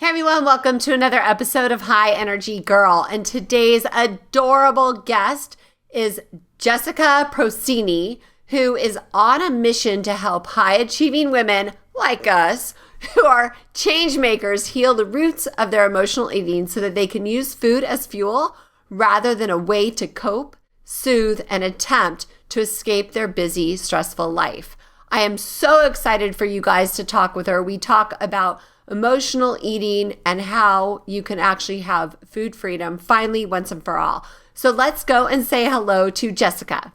Hey everyone, welcome to another episode of High Energy Girl. And today's adorable guest is Jessica Procini, who is on a mission to help high achieving women like us who are change makers heal the roots of their emotional eating so that they can use food as fuel rather than a way to cope, soothe, and attempt to escape their busy, stressful life. I am so excited for you guys to talk with her. We talk about emotional eating and how you can actually have food freedom finally once and for all. So let's go and say hello to Jessica.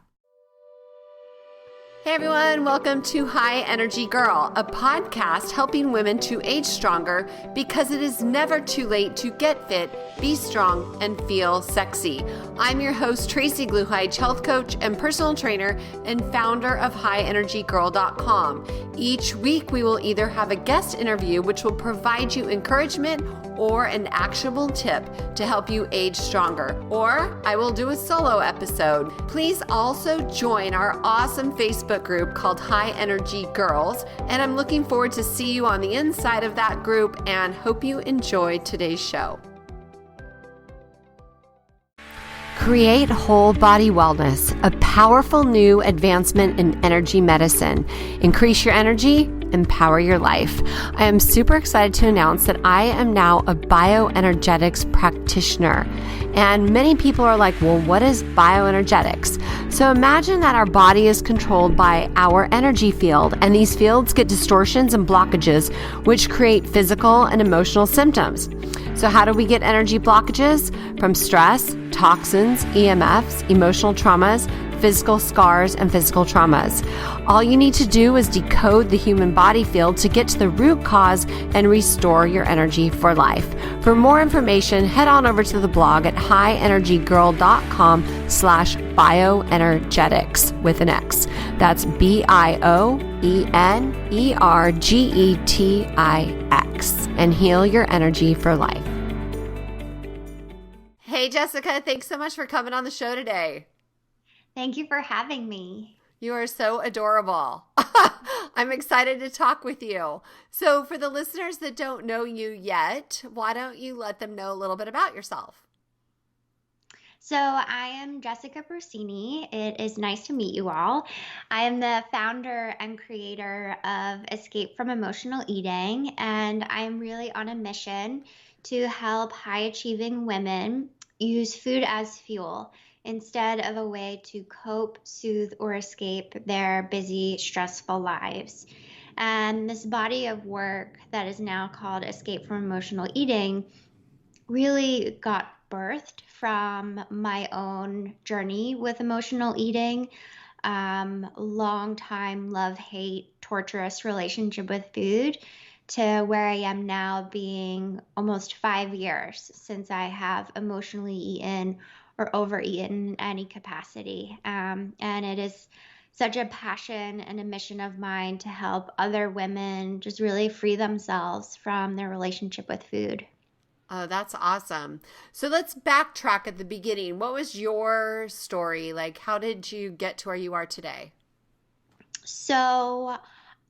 Hey everyone, welcome to High Energy Girl, a podcast helping women to age stronger because it is never too late to get fit, be strong, and feel sexy. I'm your host, Tracy Gluhige, health coach and personal trainer and founder of highenergygirl.com. Each week, we will either have a guest interview, which will provide you encouragement or an actionable tip to help you age stronger, or I will do a solo episode. Please also join our awesome Facebook group called High Energy Girls, and I'm looking forward to see you on the inside of that group and hope you enjoy today's show. Create Whole Body Wellness, a powerful new advancement in energy medicine. Increase your energy, empower your life. I am super excited to announce that I am now a Bioenergetics practitioner. And many people are like, well, what is bioenergetics? So imagine that our body is controlled by our energy field, and these fields get distortions and blockages, which create physical and emotional symptoms. So how do we get energy blockages? From stress, toxins, EMFs, emotional traumas, physical scars, and physical traumas. All you need to do is decode the human body field to get to the root cause and restore your energy for life. For more information, head on over to the blog at highenergygirl.com/bioenergetics with an X. That's BIOENERGETIX, and heal your energy for life. Hey, Jessica, thanks so much for coming on the show today. Thank you for having me. You are so adorable. I'm excited to talk with you. So for the listeners that don't know you yet, why don't you let them know a little bit about yourself? So I am Jessica Procini. It is nice to meet you all. I am the founder and creator of Escape from Emotional Eating, and I am really on a mission to help high-achieving women use food as fuel instead of a way to cope, soothe, or escape their busy, stressful lives. And this body of work that is now called Escape from Emotional Eating really got birthed from my own journey with emotional eating, long time love-hate, torturous relationship with food, to where I am now being almost 5 years since I have emotionally eaten or overeaten in any capacity. And it is such a passion and a mission of mine to help other women just really free themselves from their relationship with food. Oh, that's awesome. So let's backtrack at the beginning. What was your story? Like, how did you get to where you are today? So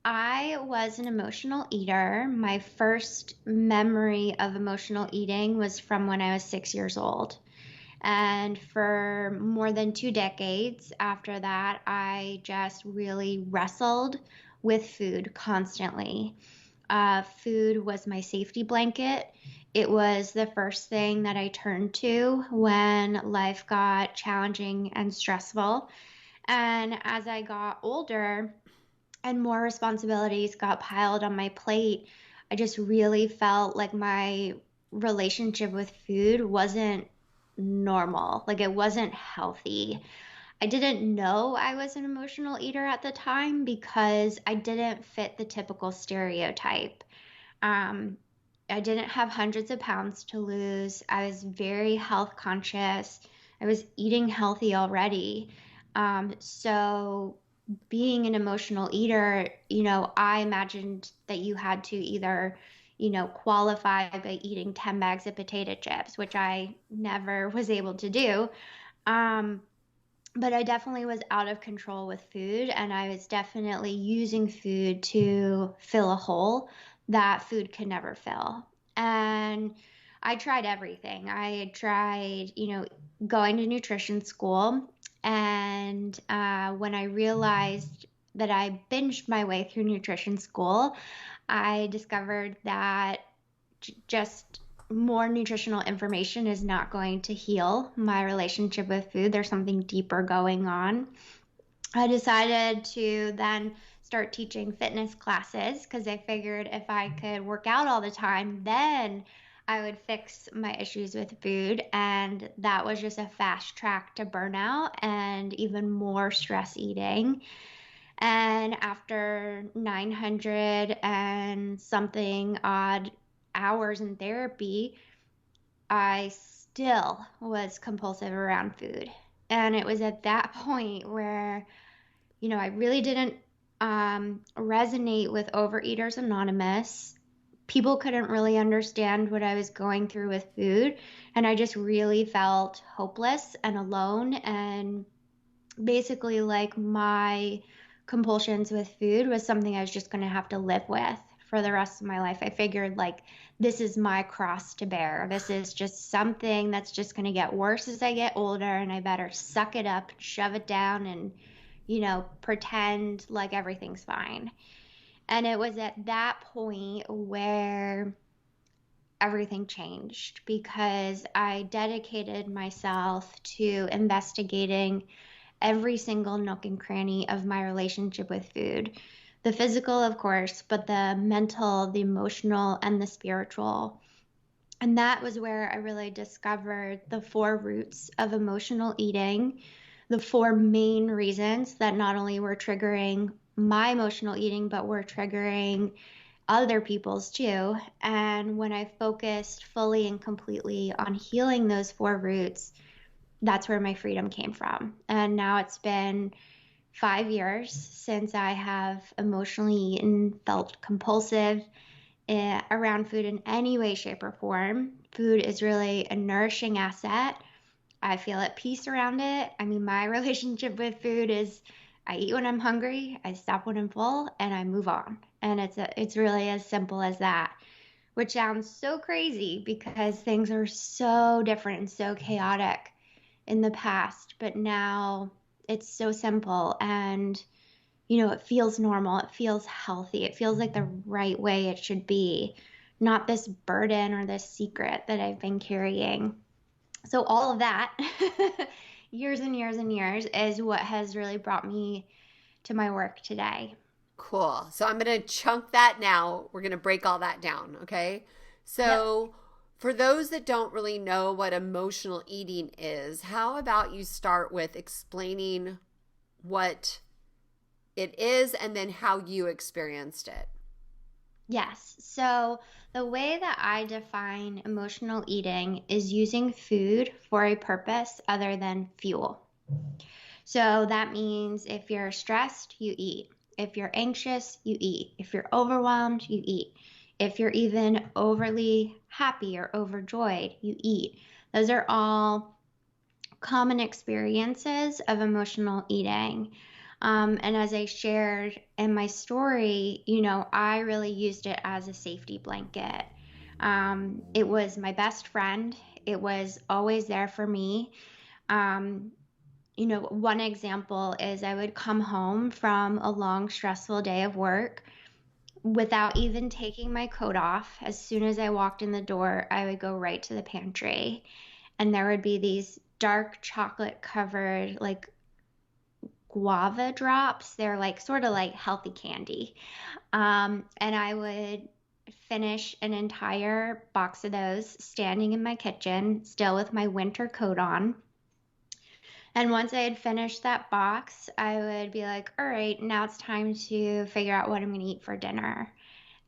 I was an emotional eater. My first memory of emotional eating was from when I was 6 years old. And for more than 2 decades after that, I just really wrestled with food constantly. Food was my safety blanket. It was the first thing that I turned to when life got challenging and stressful. And as I got older and more responsibilities got piled on my plate, I just really felt like my relationship with food wasn't normal. Like it wasn't healthy. I didn't know I was an emotional eater at the time because I didn't fit the typical stereotype. Um, I didn't have hundreds of pounds to lose. I was very health conscious. I was eating healthy already. So being an emotional eater, I imagined that you had to either qualify by eating 10 bags of potato chips, which I never was able to do. But I definitely was out of control with food, and I was definitely using food to fill a hole that food could never fill. And I tried everything. I tried, going to nutrition school. And when I realized that I binged my way through nutrition school, I discovered that just more nutritional information is not going to heal my relationship with food. There's something deeper going on. I decided to then start teaching fitness classes because I figured if I could work out all the time, then I would fix my issues with food. And that was just a fast track to burnout and even more stress eating. And after 900 and something odd hours in therapy, I still was compulsive around food. And it was at that point where, I really didn't resonate with Overeaters Anonymous. People couldn't really understand what I was going through with food. And I just really felt hopeless and alone. And basically, like, my compulsions with food was something I was just going to have to live with for the rest of my life. I figured, like, this is my cross to bear. This is just something that's just going to get worse as I get older, and I better suck it up, shove it down, and, pretend like everything's fine. And it was at that point where everything changed because I dedicated myself to investigating every single nook and cranny of my relationship with food. The physical, of course, but the mental, the emotional, and the spiritual. And that was where I really discovered the 4 roots of emotional eating, the 4 main reasons that not only were triggering my emotional eating, but were triggering other people's too. And when I focused fully and completely on healing those 4 roots, that's where my freedom came from. And now it's been 5 years since I have emotionally eaten, felt compulsive around food in any way, shape, or form. Food is really a nourishing asset. I feel at peace around it. I mean, my relationship with food is I eat when I'm hungry, I stop when I'm full, and I move on. And it's really as simple as that, which sounds so crazy because things are so different and so chaotic in the past, but now it's so simple and it feels normal, it feels healthy, it feels like the right way it should be, not this burden or this secret that I've been carrying. So all of that years and years and years is what has really brought me to my work today. Cool. So I'm going to chunk that now. We're going to break all that down, okay? So Yep. for those that don't really know what emotional eating is, how about you start with explaining what it is and then how you experienced it? Yes. So the way that I define emotional eating is using food for a purpose other than fuel. So that means if you're stressed, you eat. If you're anxious, you eat. If you're overwhelmed, you eat. If you're even overly happy or overjoyed, you eat. Those are all common experiences of emotional eating. And as I shared in my story, I really used it as a safety blanket. It was my best friend. It was always there for me. Um, one example is I would come home from a long, stressful day of work without even taking my coat off. As soon as I walked in the door, I would go right to the pantry, and there would be these dark chocolate covered, like, guava drops. They're like sort of like healthy candy. And I would finish an entire box of those standing in my kitchen, still with my winter coat on. And once I had finished that box, I would be like, all right, now it's time to figure out what I'm going to eat for dinner.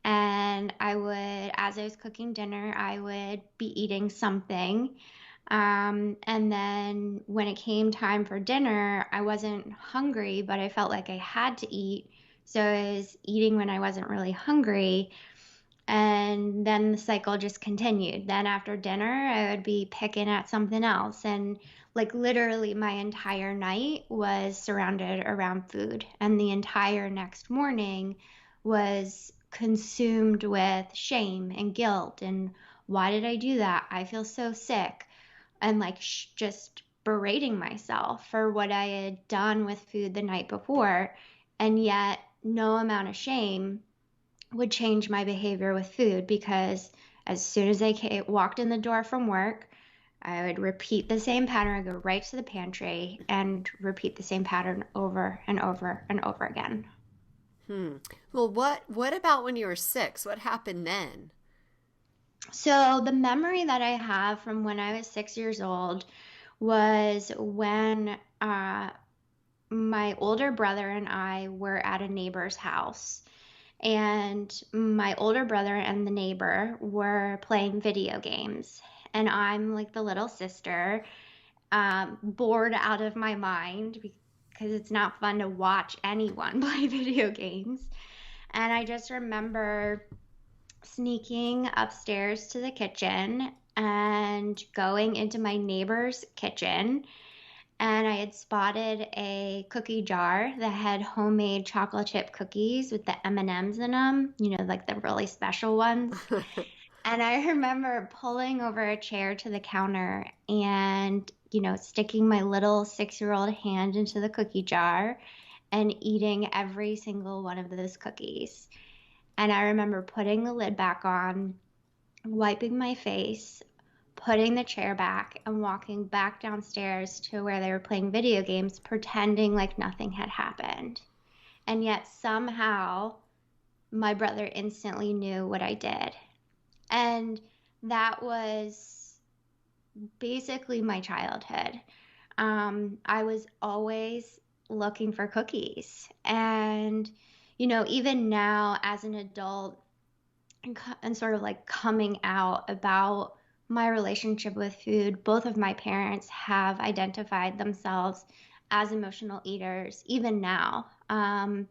And as I was cooking dinner, I would be eating something. And then when it came time for dinner, I wasn't hungry, but I felt like I had to eat. So I was eating when I wasn't really hungry. And then the cycle just continued. Then after dinner, I would be picking at something else. And like literally my entire night was surrounded around food. And the entire next morning was consumed with shame and guilt and Why did I do that? I feel so sick. And like just berating myself for what I had done with food the night before. And yet, no amount of shame would change my behavior with food, because as soon as I walked in the door from work, I would repeat the same pattern. I'd go right to the pantry and repeat the same pattern over and over and over again. Well, what about when you were 6? What happened then? So the memory that I have from when I was 6 years old was when my older brother and I were at a neighbor's house. And my older brother and the neighbor were playing video games. And I'm like the little sister, bored out of my mind because it's not fun to watch anyone play video games. And I just remember sneaking upstairs to the kitchen and going into my neighbor's kitchen, and I had spotted a cookie jar that had homemade chocolate chip cookies with the M&Ms in them, like the really special ones. And I remember pulling over a chair to the counter and, sticking my little 6-year-old hand into the cookie jar and eating every single one of those cookies. And I remember putting the lid back on, wiping my face, putting the chair back, and walking back downstairs to where they were playing video games, pretending like nothing had happened. And yet somehow my brother instantly knew what I did. And that was basically my childhood. I was always looking for cookies. And, even now as an adult, and sort of like coming out about my relationship with food, both of my parents have identified themselves as emotional eaters, even now. And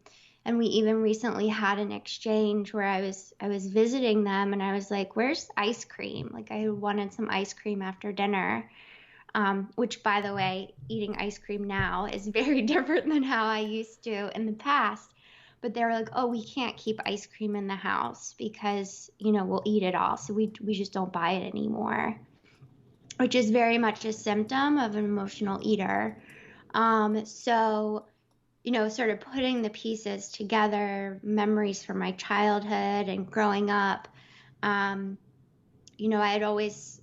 we even recently had an exchange where I was visiting them, and I was like, "Where's ice cream?" Like I wanted some ice cream after dinner. Which, by the way, eating ice cream now is very different than how I used to in the past. But they were like, "Oh, we can't keep ice cream in the house because, we'll eat it all. So we just don't buy it anymore," which is very much a symptom of an emotional eater. So, sort of putting the pieces together, memories from my childhood and growing up,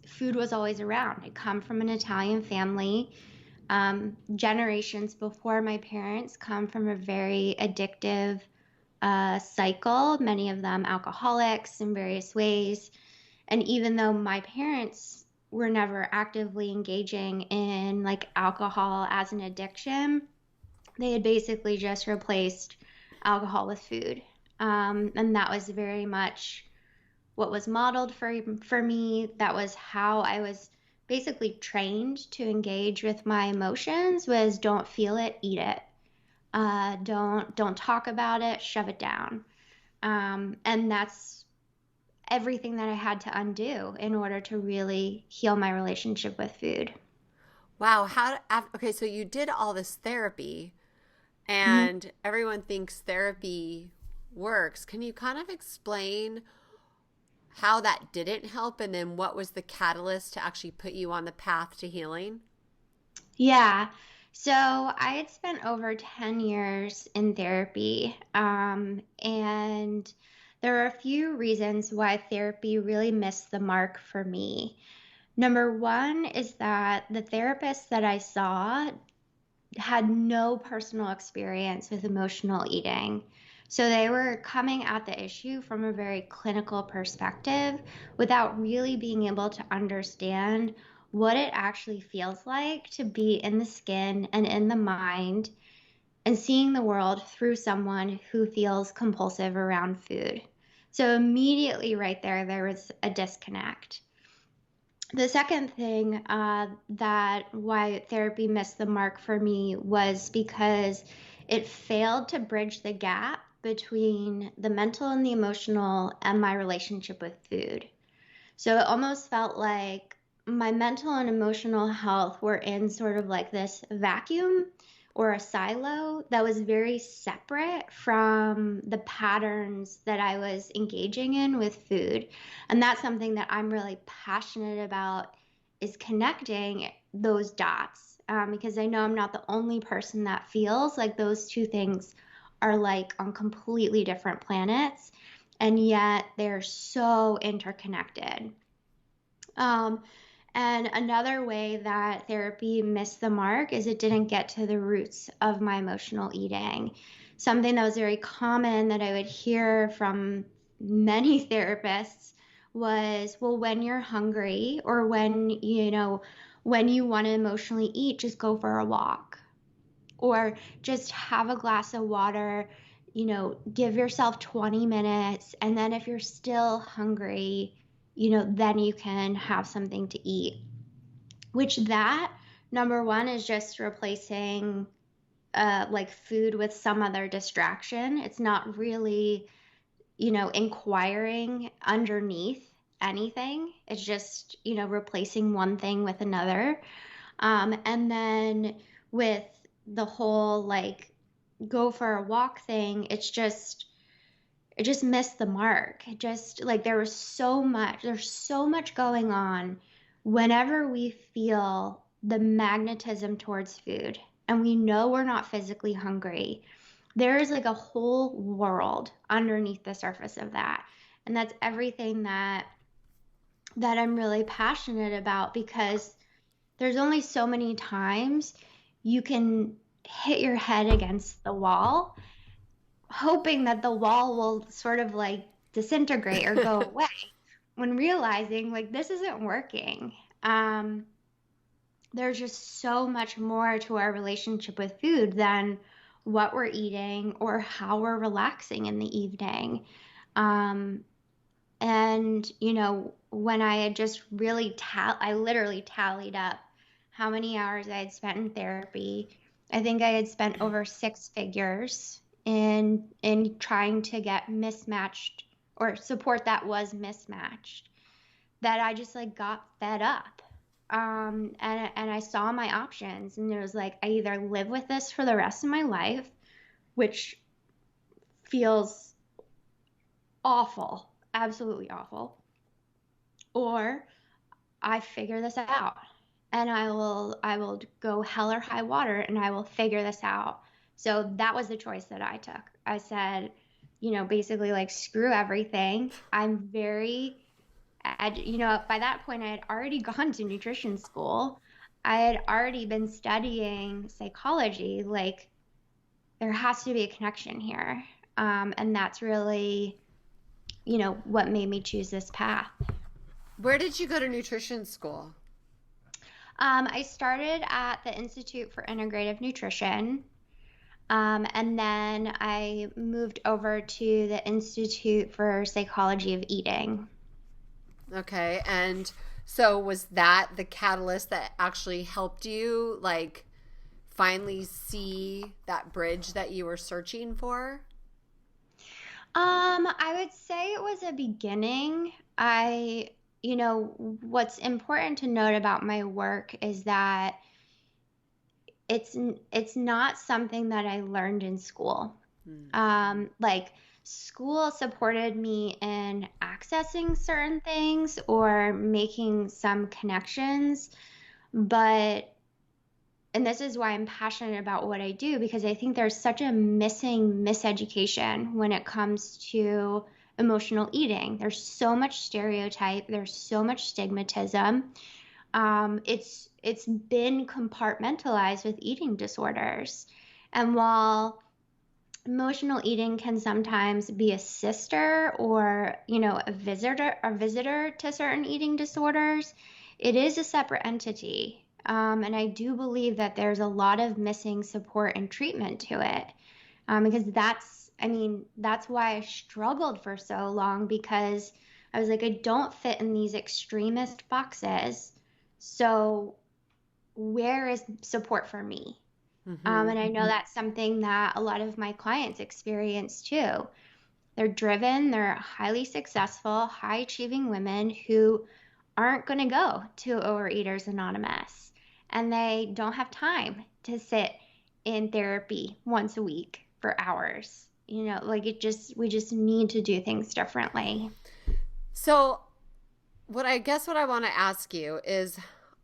food was always around. I come from an Italian family. Generations before my parents come from a very addictive cycle, many of them alcoholics in various ways. And even though my parents were never actively engaging in like alcohol as an addiction, they had basically just replaced alcohol with food. And that was very much what was modeled for me. That was how I was basically trained to engage with my emotions, was don't feel it, eat it. Don't talk about it, shove it down. And that's everything that I had to undo in order to really heal my relationship with food. Wow, okay, so you did all this therapy and everyone thinks therapy works. Can you kind of explain how that didn't help, and then what was the catalyst to actually put you on the path to healing? Yeah. So I had spent over 10 years in therapy, and there are a few reasons why therapy really missed the mark for me. Number one is that the therapists that I saw had no personal experience with emotional eating. So they were coming at the issue from a very clinical perspective without really being able to understand what it actually feels like to be in the skin and in the mind and seeing the world through someone who feels compulsive around food. So immediately right there was a disconnect. The second thing that why therapy missed the mark for me was because it failed to bridge the gap between the mental and the emotional and my relationship with food. So it almost felt like my mental and emotional health were in sort of like this vacuum or a silo that was very separate from the patterns that I was engaging in with food. And that's something that I'm really passionate about, is connecting those dots, because I know I'm not the only person that feels like those two things are like on completely different planets, and yet they're so interconnected. Um, and another way that therapy missed the mark is it didn't get to the roots of my emotional eating. Something that was very common that I would hear from many therapists was, well, when you're hungry or when you want to emotionally eat, just go for a walk or just have a glass of water, give yourself 20 minutes. And then if you're still hungry, then you can have something to eat. Which that, number one, is just replacing like food with some other distraction. It's not really, inquiring underneath anything. It's just, replacing one thing with another. And then with the whole like go for a walk thing, it just missed the mark. It just like there's so much going on whenever we feel the magnetism towards food and we know we're not physically hungry. There is like a whole world underneath the surface of that. And that's everything that I'm really passionate about, because there's only so many times you can hit your head against the wall, hoping that the wall will sort of like disintegrate or go away, when realizing like this isn't working. There's just so much more to our relationship with food than what we're eating or how we're relaxing in the evening. And, when I had just really, I literally tallied up how many hours I had spent in therapy. I think I had spent over six figures in trying to get mismatched or support that was mismatched, that I just like got fed up. And I saw my options, and it was like, I either live with this for the rest of my life, which feels awful, absolutely awful, or I figure this out and I will go hell or high water and I will figure this out. So that was the choice that I took. I said, basically like screw everything. I'm very, by that point I had already gone to nutrition school. I had already been studying psychology. Like there has to be a connection here. And that's really, what made me choose this path. Where did you go to nutrition school? I started at the Institute for Integrative Nutrition, and then I moved over to the Institute for Psychology of Eating. Okay, and so was that the catalyst that actually helped you, like, finally see that bridge that you were searching for? I would say it was a beginning. What's important to note about my work is that it's not something that I learned in school. Like school supported me in accessing certain things or making some connections, but and this is why I'm passionate about what I do, because I think there's such a miseducation when it comes to emotional eating. There's so much stereotype, there's so much stigmatism. It's been compartmentalized with eating disorders. And while emotional eating can sometimes be a sister or, a visitor to certain eating disorders, it is a separate entity. And I do believe that there's a lot of missing support and treatment to it. Because that's why I struggled for so long, because I was like, I don't fit in these extremist boxes. So where is support for me? And I know that's something that a lot of my clients experience too. They're driven, they're highly successful, high achieving women who aren't going to go to Overeaters Anonymous, and they don't have time to sit in therapy once a week for hours. Like we just need to do things differently. So, what I want to ask you is,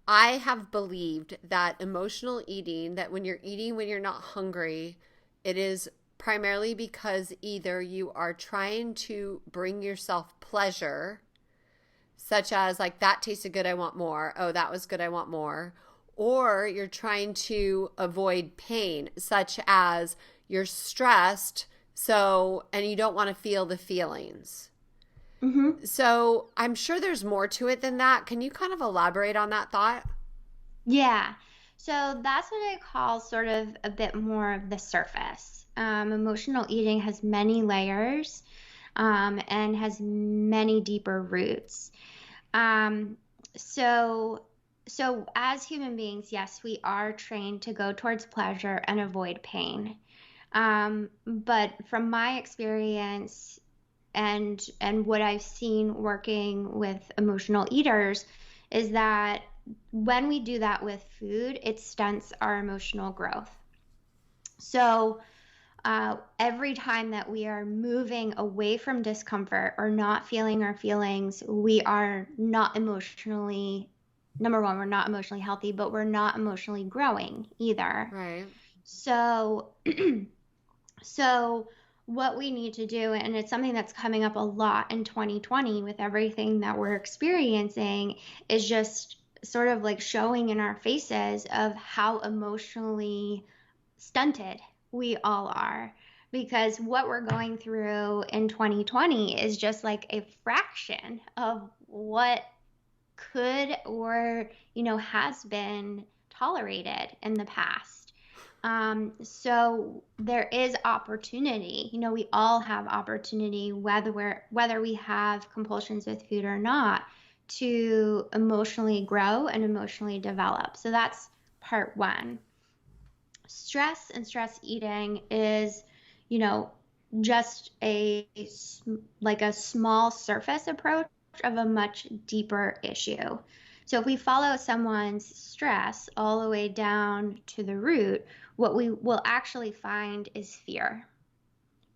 I have believed that emotional eating, that when you're eating when you're not hungry, it is primarily because either you are trying to bring yourself pleasure, such as like, that tasted good, I want more. Oh, that was good, I want more. Or you're trying to avoid pain, such as you're stressed, and you don't want to feel the feelings. Mm-hmm. So I'm sure there's more to it than that. Can you kind of elaborate on that thought? Yeah. So that's what I call sort of a bit more of the surface. Emotional eating has many layers, and has many deeper roots. Um, so, so as human beings, yes, we are trained to go towards pleasure and avoid pain. But from my experience and what I've seen working with emotional eaters is that when we do that with food, it stunts our emotional growth. So every time that we are moving away from discomfort or not feeling our feelings, we are not emotionally, number one, we're not emotionally healthy, but we're not emotionally growing either. Right. So, so what we need to do, and it's something that's coming up a lot in 2020 with everything that we're experiencing, is just sort of like showing in our faces of how emotionally stunted we all are, because what we're going through in 2020 is just like a fraction of what could or has been tolerated in the past. So there is opportunity. We all have opportunity, whether we have compulsions with food or not, to emotionally grow and emotionally develop. So that's part one. Stress and stress eating is, you know, just like a small surface approach of a much deeper issue. So if we follow someone's stress all the way down to the root, what we will actually find is fear.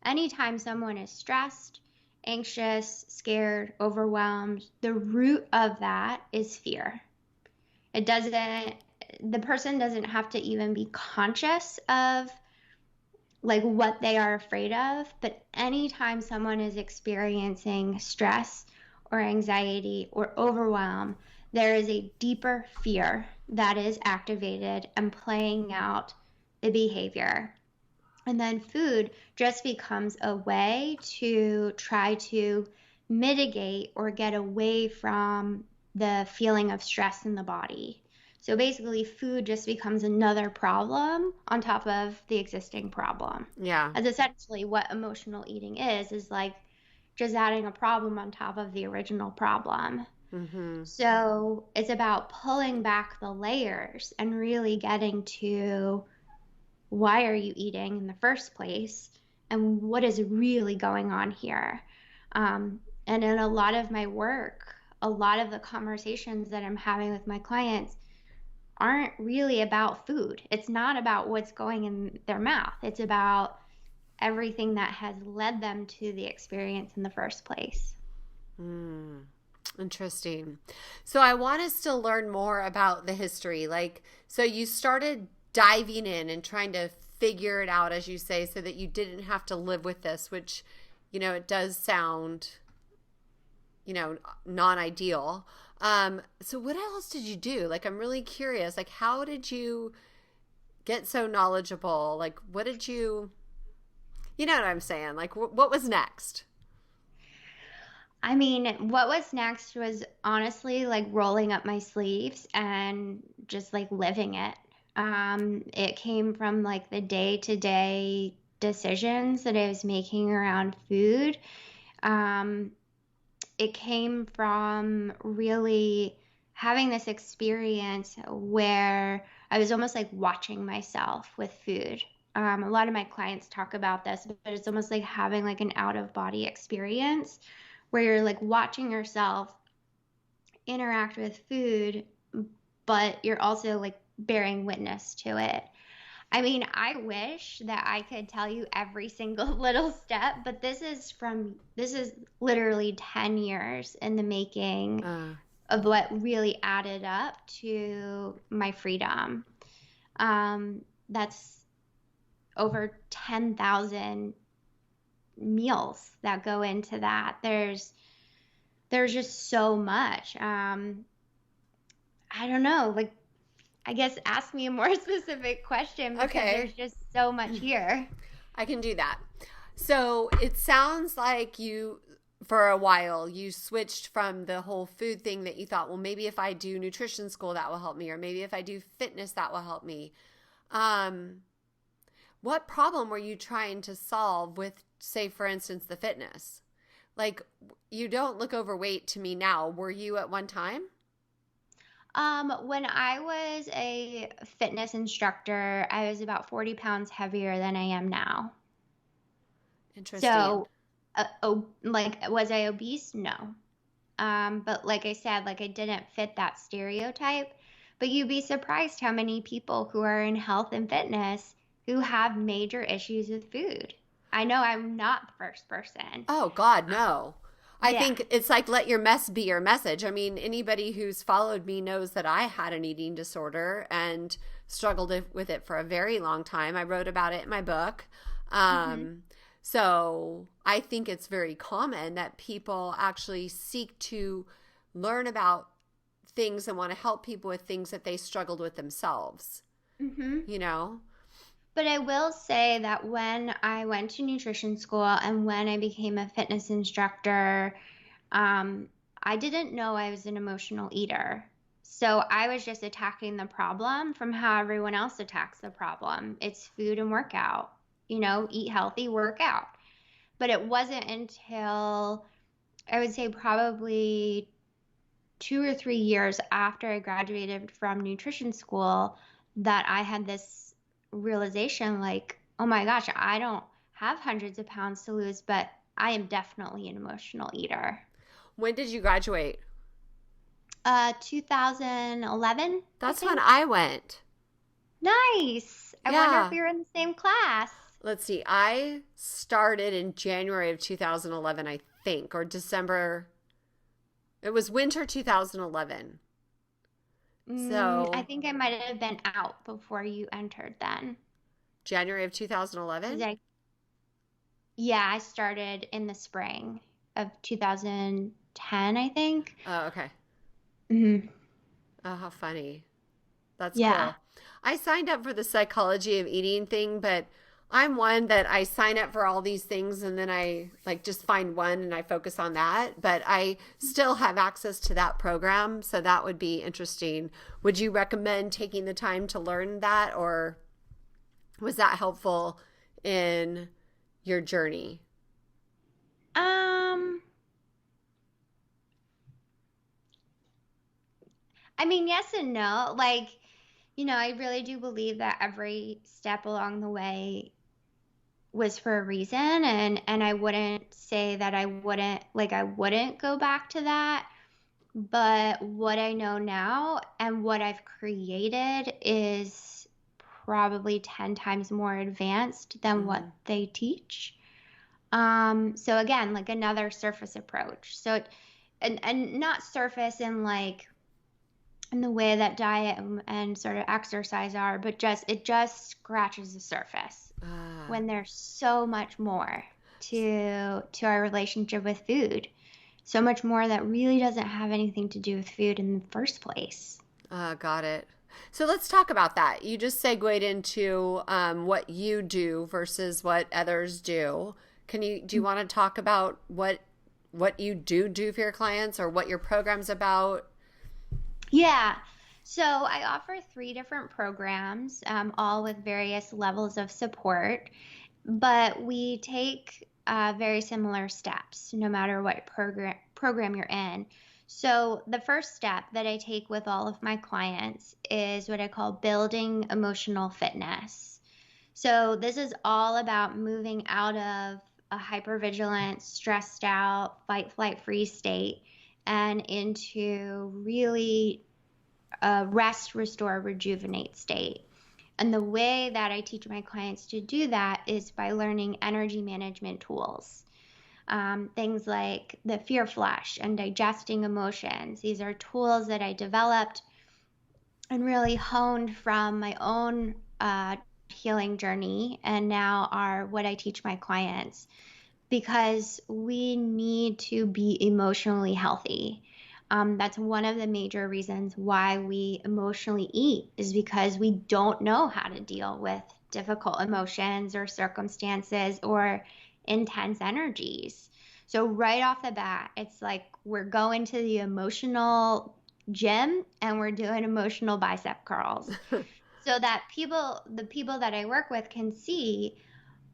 Anytime someone is stressed, anxious, scared, overwhelmed, the root of that is fear. It doesn't, the person doesn't have to even be conscious of like what they are afraid of, but anytime someone is experiencing stress or anxiety or overwhelm, there is a deeper fear that is activated and playing out the behavior. And then food just becomes a way to try to mitigate or get away from the feeling of stress in the body. So basically, food just becomes another problem on top of the existing problem. Yeah. As essentially what emotional eating is like just adding a problem on top of the original problem. Mm-hmm. So it's about pulling back the layers and really getting to why are you eating in the first place and what is really going on here. And in a lot of my work, a lot of the conversations that I'm having with my clients aren't really about food. It's not about what's going in their mouth. It's about everything that has led them to the experience in the first place. Interesting. So I want us to learn more about the history. Like, so you started diving in and trying to figure it out, as you say, so that you didn't have to live with this, which, it does sound, non-ideal. So what else did you do? Like, I'm really curious. Like, how did you get so knowledgeable? Like, what did you know what I'm saying? Like, what was next? I mean, what was next was honestly like rolling up my sleeves and just like living it. It came from like the day to day decisions that I was making around food. Um, it came from really having this experience where I was almost like watching myself with food. A lot of my clients talk about this, but it's almost like having like an out of body experience where you're like watching yourself interact with food, but you're also like bearing witness to it. I mean, I wish that I could tell you every single little step, but this is literally 10 years in the making Uh, of what really added up to my freedom. That's over 10,000 meals that go into that. There's just so much. I don't know, like, I guess ask me a more specific question because okay. there's just so much here. I can do that. So it sounds like you, for a while, you switched from the whole food thing that you thought, well, maybe if I do nutrition school, that will help me, or maybe if I do fitness, that will help me. Um, what problem were you trying to solve with, say, for instance, the fitness? Like, you don't look overweight to me now. Were you at one time? When I was a fitness instructor, I was about 40 pounds heavier than I am now. Interesting. So, like, was I obese? No. But like I said, like I didn't fit that stereotype. But you'd be surprised how many people who are in health and fitness who have major issues with food. I know I'm not the first person. Oh, God, no. I Yeah. think it's like let your mess be your message. I mean, anybody who's followed me knows that I had an eating disorder and struggled with it for a very long time. I wrote about it in my book. Hmm. So I think it's very common that people actually seek to learn about things and want to help people with things that they struggled with themselves, Hmm. you know? But I will say that when I went to nutrition school and when I became a fitness instructor, um, I didn't know I was an emotional eater. So I was just attacking the problem from how everyone else attacks the problem. It's food and workout. Eat healthy, work out. But it wasn't until I would say probably 2 or 3 years after I graduated from nutrition school that I had this realization like, oh my gosh, I don't have hundreds of pounds to lose, but I am definitely an emotional eater. When did you graduate? 2011, I That's when think. I went. Nice. I wonder if Yeah. we were in the same class. Let's see. I started in January of 2011, I think, or December. It was winter 2011. I So, think I might have been out before you entered then. January of 'Cause 2011? yeah, I started in the spring of 2010, I think. Oh, okay. Hmm. Oh, how funny. That's Yeah. cool. I signed up for the psychology of eating thing, but I'm one that I sign up for all these things and then I like just find one and I focus on that. But I still have access to that program, so that would be interesting. Would you recommend taking the time to learn that, or was that helpful in your journey? Um, I mean, yes and no. Like, I really do believe that every step along the way was for a reason, and I wouldn't say that I wouldn't go back to that. But what I know now and what I've created is probably 10 times more advanced than what Mm-hmm. they teach. So again, like another surface approach. And not surface in like in the way that diet and sort of exercise are, but it just scratches the surface Ah. when there's so much more to our relationship with food. So much more that really doesn't have anything to do with food in the first place. Got it. So let's talk about that. You just segued into what you do versus what others do. Do you want to talk about what you do for your clients or what your program's about? Yeah. So I offer three different programs, all with various levels of support, but we take very similar steps no matter what program you're in. So the first step that I take with all of my clients is what I call building emotional fitness. So this is all about moving out of a hypervigilant, stressed out, fight, flight, freeze state and into really rest, restore, rejuvenate state. And the way that I teach my clients to do that is by learning energy management tools. Things like the fear flush and digesting emotions. These are tools that I developed and really honed from my own healing journey, and now are what I teach my clients, because we need to be emotionally healthy. That's one of the major reasons why we emotionally eat, is because we don't know how to deal with difficult emotions or circumstances or intense energies. So right off the bat, it's like we're going to the emotional gym and we're doing emotional bicep curls so that the people that I work with can see,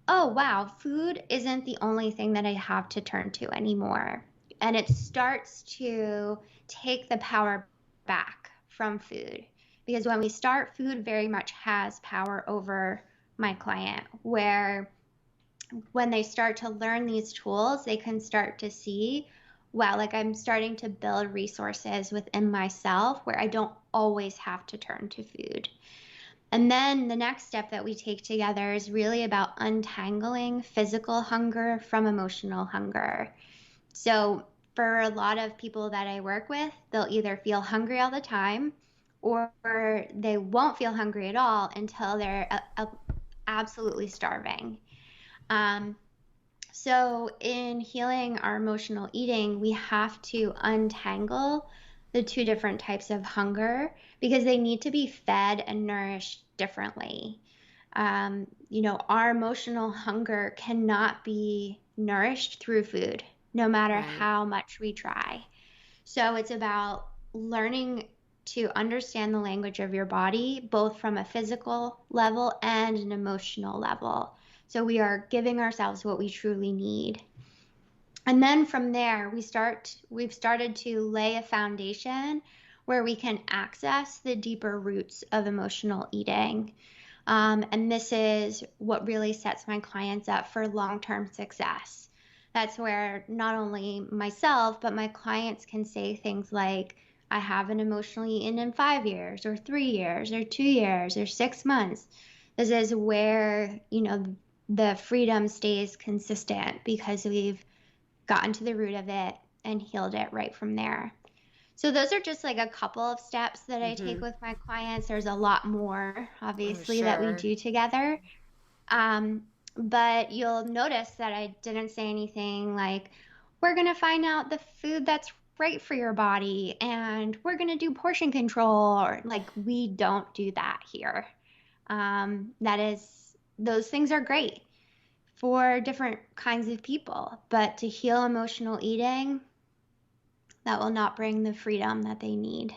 oh, wow, food isn't the only thing that I have to turn to anymore. And it starts to take the power back from food. Because when we start, food very much has power over my client, where when they start to learn these tools, they can start to see, wow, like I'm starting to build resources within myself where I don't always have to turn to food. And then the next step that we take together is really about untangling physical hunger from emotional hunger. So for a lot of people that I work with, they'll either feel hungry all the time, or they won't feel hungry at all until they're absolutely starving. Um, so in healing our emotional eating, we have to untangle the two different types of hunger, because they need to be fed and nourished differently. Our emotional hunger cannot be nourished through food, no matter Right. how much we try. So it's about learning to understand the language of your body, both from a physical level and an emotional level. So we are giving ourselves what we truly need. And then from there, we've started to lay a foundation where we can access the deeper roots of emotional eating. And this is what really sets my clients up for long-term success. That's where not only myself, but my clients can say things like, I haven't emotionally eaten in 5 years, or 3 years, or 2 years, or 6 months. This is where, the freedom stays consistent, because we've gotten to the root of it and healed it right from there. So those are just like a couple of steps that I take Mm-hmm. with my clients. There's a lot more, Oh, obviously, that we sure. do together. But you'll notice that I didn't say anything like, we're going to find out the food that's right for your body and we're going to do portion control. Or like, we don't do that here. Those things are great for different kinds of people, but to heal emotional eating, that will not bring the freedom that they need.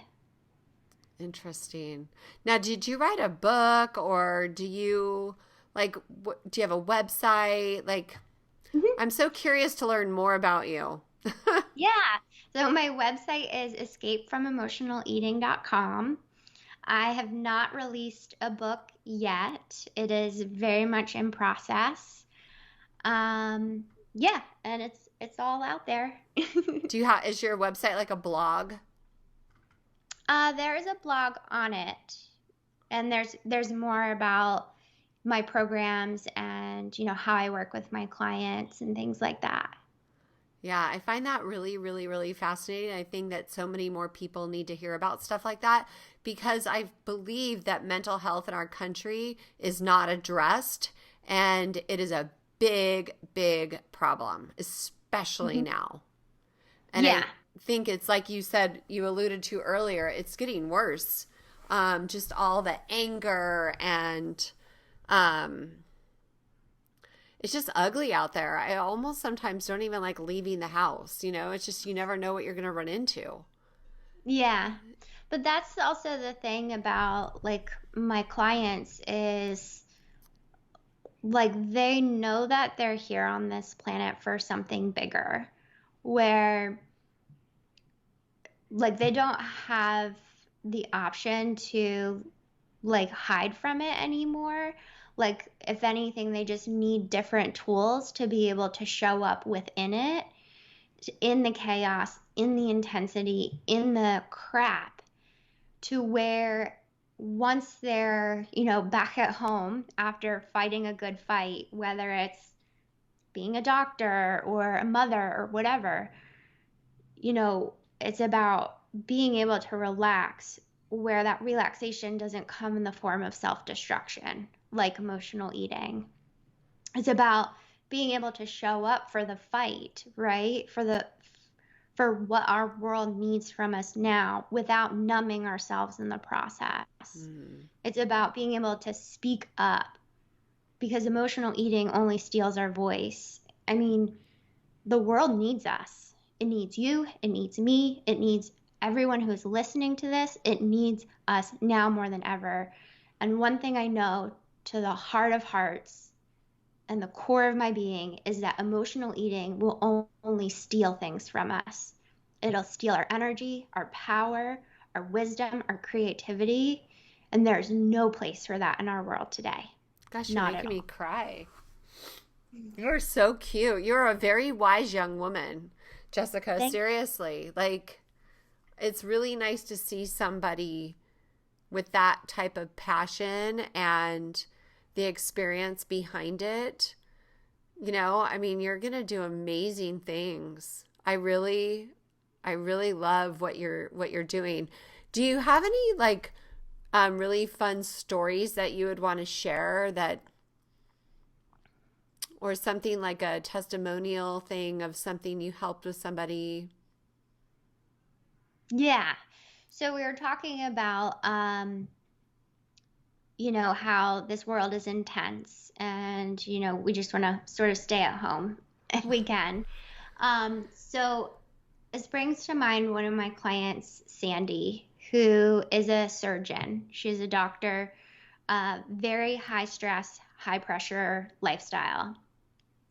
Interesting. Now, did you write a book, or do you have a website? Like, Mhm. I'm so curious to learn more about you. Yeah. So my website is escapefromemotionaleating.com. I have not released a book yet. It is very much in process. Yeah, and it's all out there. Is your website like a blog? There is a blog on it, and there's more about my programs and how I work with my clients and things like that. Yeah, I find that really, really, really fascinating. I think that so many more people need to hear about stuff like that, because I believe that mental health in our country is not addressed, and it is a big, big problem, especially Mhm. now. And Yeah. I think it's like you said, you alluded to earlier, it's getting worse. Just all the anger, and um, it's just ugly out there. I almost sometimes don't even like leaving the house. It's just you never know what you're going to run into. Yeah. But that's also the thing about like my clients is like they know that they're here on this planet for something bigger, where like they don't have the option to like hide from it anymore. Like if anything, they just need different tools to be able to show up within it, in the chaos, in the intensity, in the crap, to where once they're, back at home after fighting a good fight, whether it's being a doctor or a mother or whatever, it's about being able to relax where that relaxation doesn't come in the form of self-destruction, like emotional eating. It's about being able to show up for the fight, right? For what our world needs from us now without numbing ourselves in the process. It's about being able to speak up because emotional eating only steals our voice. I mean, the world needs us. It needs you. It needs me. It needs everyone who's listening to this. It needs us now more than ever. And one thing I know to the heart of hearts and the core of my being is that emotional eating will only steal things from us. It'll steal our energy, our power, our wisdom, our creativity. And there's no place for that in our world today. Gosh, you're Not at making me all. cry. You're so cute. You're a very wise young woman, Jessica. Thank Seriously. Like, it's really nice to see somebody with that type of passion and the experience behind it. I mean, you're going to do amazing things. I really love what you're doing. Do you have any like really fun stories that you would want to share or something like a testimonial thing of something you helped with somebody? Yeah. So we were talking about, how this world is intense and, we just want to sort of stay at home if we can. So this brings to mind one of my clients, Sandy, who is a surgeon. She's a doctor, very high stress, high pressure lifestyle.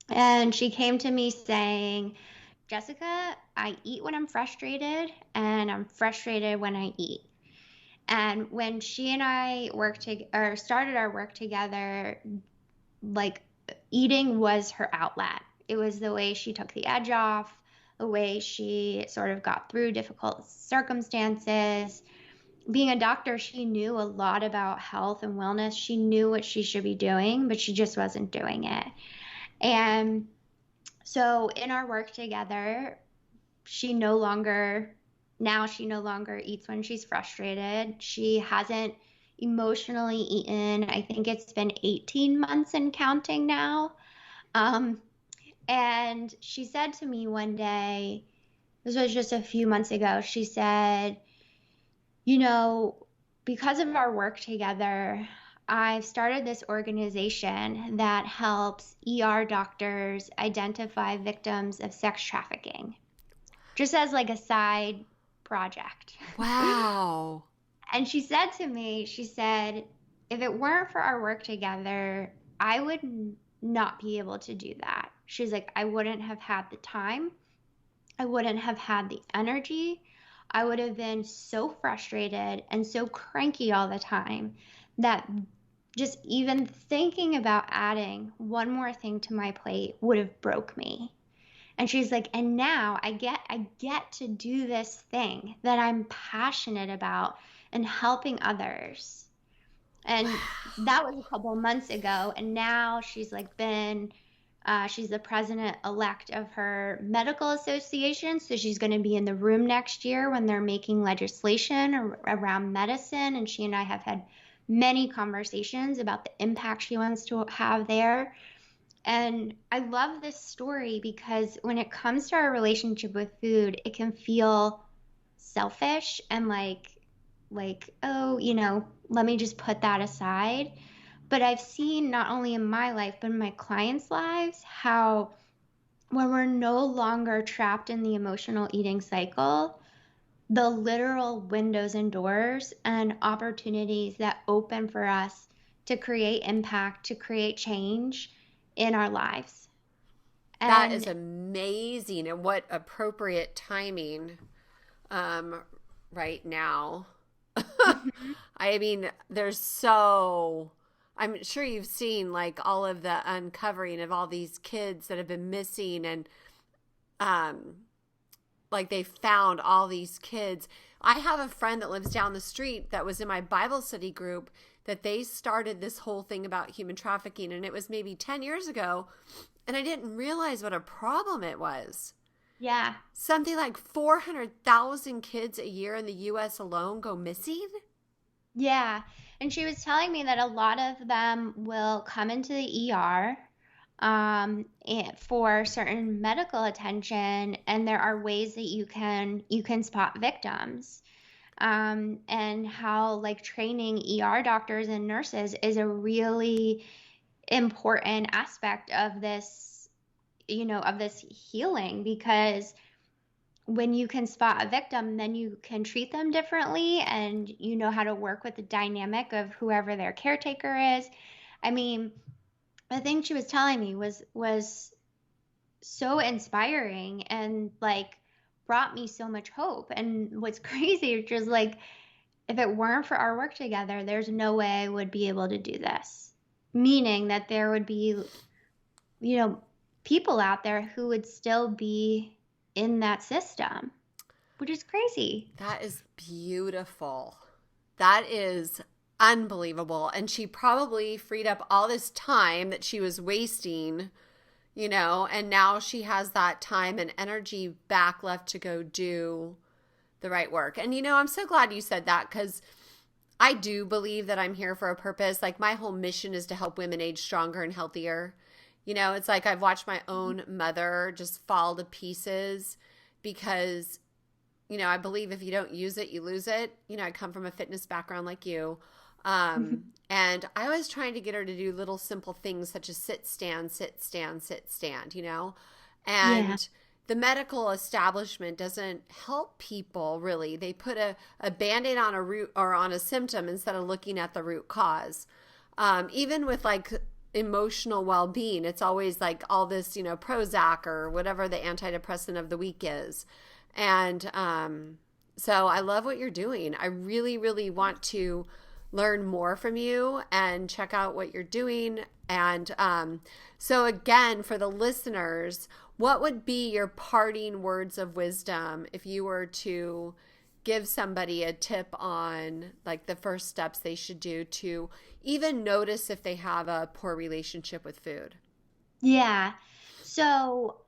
And she came to me saying, Jessica, I eat when I'm frustrated, and I'm frustrated when I eat. And when she and I started our work together, like eating was her outlet. It was the way she took the edge off, the way she sort of got through difficult circumstances. Being a doctor, she knew a lot about health and wellness. She knew what she should be doing, but she just wasn't doing it. And so in our work together, now she no longer eats when she's frustrated. She hasn't emotionally eaten. I think it's been 18 months and counting now. Um, and she said to me one day, this was just a few months ago, she said, you know, because of our work together, I've started this organization that helps ER doctors identify victims of sex trafficking, just as like a side project. Wow. And she said to me, she said, if it weren't for our work together, I would not be able to do that. She's like, I wouldn't have had the time. I wouldn't have had the energy. I would have been so frustrated and so cranky all the time that just even thinking about adding one more thing to my plate would have broke me. And she's like, and now I get to do this thing that I'm passionate about and helping others. And that was a couple of months ago. And now she's she's the president-elect of her medical association. So she's going to be in the room next year when they're making legislation around medicine. And she and I have had many conversations about the impact she wants to have there. And I love this story because when it comes to our relationship with food, it can feel selfish and oh, let me just put that aside. But I've seen not only in my life, but in my clients' lives, how when we're no longer trapped in the emotional eating cycle, the literal windows and doors and opportunities that open for us to create impact, to create change in our lives. That is And amazing, and what appropriate timing right now. I mean, I'm sure you've seen like all of the uncovering of all these kids that have been missing, and like they found all these kids. I have a friend that lives down the street that was in my Bible study group that they started this whole thing about human trafficking, and it was maybe 10 years ago, and I didn't realize what a problem it was. Yeah. Something like 400,000 kids a year in the U.S. alone go missing. Yeah. And she was telling me that a lot of them will come into the ER for certain medical attention, and there are ways that you can spot victims. And how like training ER doctors and nurses is a really important aspect of this, of this healing, because when you can spot a victim, then you can treat them differently, and you know how to work with the dynamic of whoever their caretaker is. I mean, the thing she was telling me was so inspiring and like brought me so much hope. And what's crazy, which is like, if it weren't for our work together, there's no way I would be able to do this. Meaning that there would be, people out there who would still be in that system, which is crazy. That is beautiful. That is unbelievable. And she probably freed up all this time that she was wasting, and now she has that time and energy back left to go do the right work. And, I'm so glad you said that, because I do believe that I'm here for a purpose. Like, my whole mission is to help women age stronger and healthier. It's like I've watched my own mother just fall to pieces because, I believe if you don't use it, you lose it. I come from a fitness background like you. And I was trying to get her to do little simple things such as sit, stand, sit, stand, sit, stand, and Yeah. the medical establishment doesn't help people really. They put a Band-Aid on a root or on a symptom instead of looking at the root cause. Even with like emotional well-being, it's always like all this, Prozac or whatever the antidepressant of the week is. And so I love what you're doing. I really, really want to learn more from you and check out what you're doing. And so again, for the listeners, what would be your parting words of wisdom if you were to give somebody a tip on like the first steps they should do to even notice if they have a poor relationship with food? Yeah. So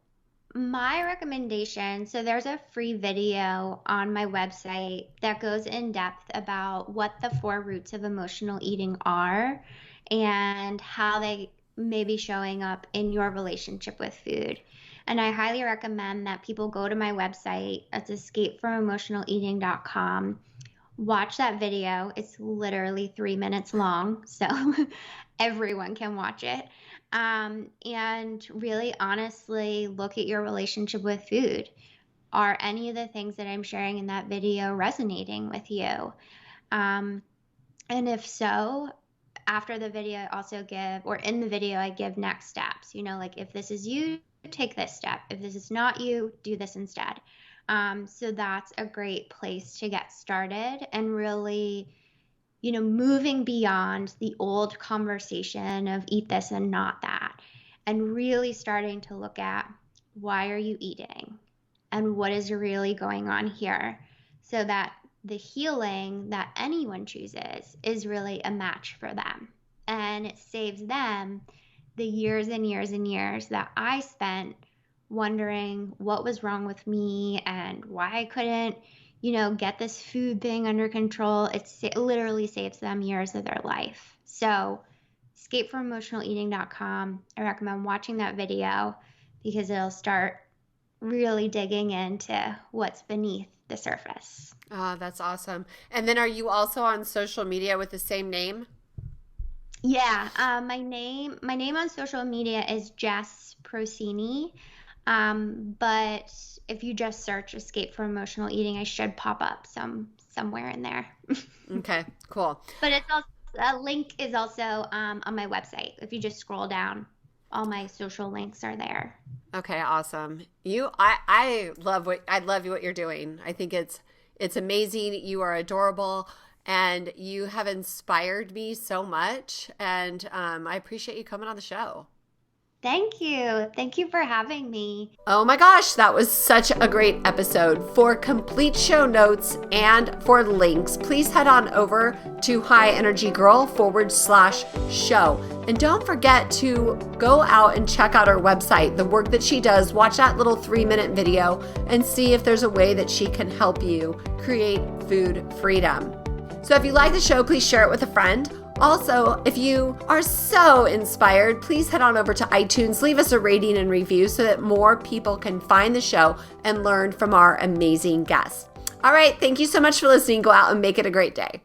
my recommendation, so there's a free video on my website that goes in depth about what the four roots of emotional eating are and how they may be showing up in your relationship with food. And I highly recommend that people go to my website. It's escapefromemotionaleating.com. Watch that video. It's literally 3 minutes long, so everyone can watch it. And really honestly look at your relationship with food. Are any of the things that I'm sharing in that video resonating with you? And if so, after the video, I also give, or in the video, I give next steps. Like if this is you, take this step. If this is not you, do this instead. So that's a great place to get started and really, moving beyond the old conversation of eat this and not that, and really starting to look at why are you eating and what is really going on here, so that the healing that anyone chooses is really a match for them. And it saves them the years and years and years that I spent wondering what was wrong with me and why I couldn't, get this food thing under control. It literally saves them years of their life. So escapefromemotionaleating.com. I recommend watching that video because it'll start really digging into what's beneath the surface. Oh, that's awesome. And then are you also on social media with the same name? Yeah, my name on social media is Jess Procini. But if you just search Escape from Emotional Eating, I should pop up somewhere in there. Okay, cool. But it's also, a link is also on my website. If you just scroll down, all my social links are there. Okay, awesome. I love what you're doing. I think it's amazing. You are adorable, and you have inspired me so much. And I appreciate you coming on the show. Thank you. Thank you for having me. Oh my gosh, that was such a great episode. For complete show notes and for links, please head on over to highenergygirl.com/show. And don't forget to go out and check out her website, the work that she does. Watch that little 3-minute video and see if there's a way that she can help you create food freedom. So if you like the show, please share it with a friend. Also, if you are so inspired, please head on over to iTunes, leave us a rating and review so that more people can find the show and learn from our amazing guests. All right, thank you so much for listening. Go out and make it a great day.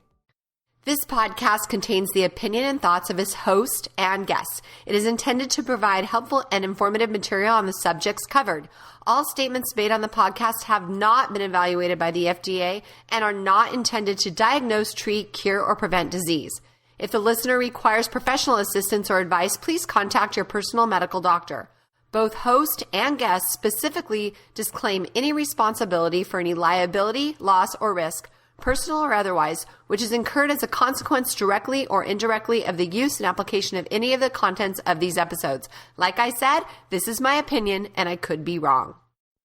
This podcast contains the opinion and thoughts of its host and guests. It is intended to provide helpful and informative material on the subjects covered. All statements made on the podcast have not been evaluated by the FDA and are not intended to diagnose, treat, cure, or prevent disease. If the listener requires professional assistance or advice, please contact your personal medical doctor. Both host and guest specifically disclaim any responsibility for any liability, loss, or risk, personal or otherwise, which is incurred as a consequence directly or indirectly of the use and application of any of the contents of these episodes. Like I said, this is my opinion and I could be wrong.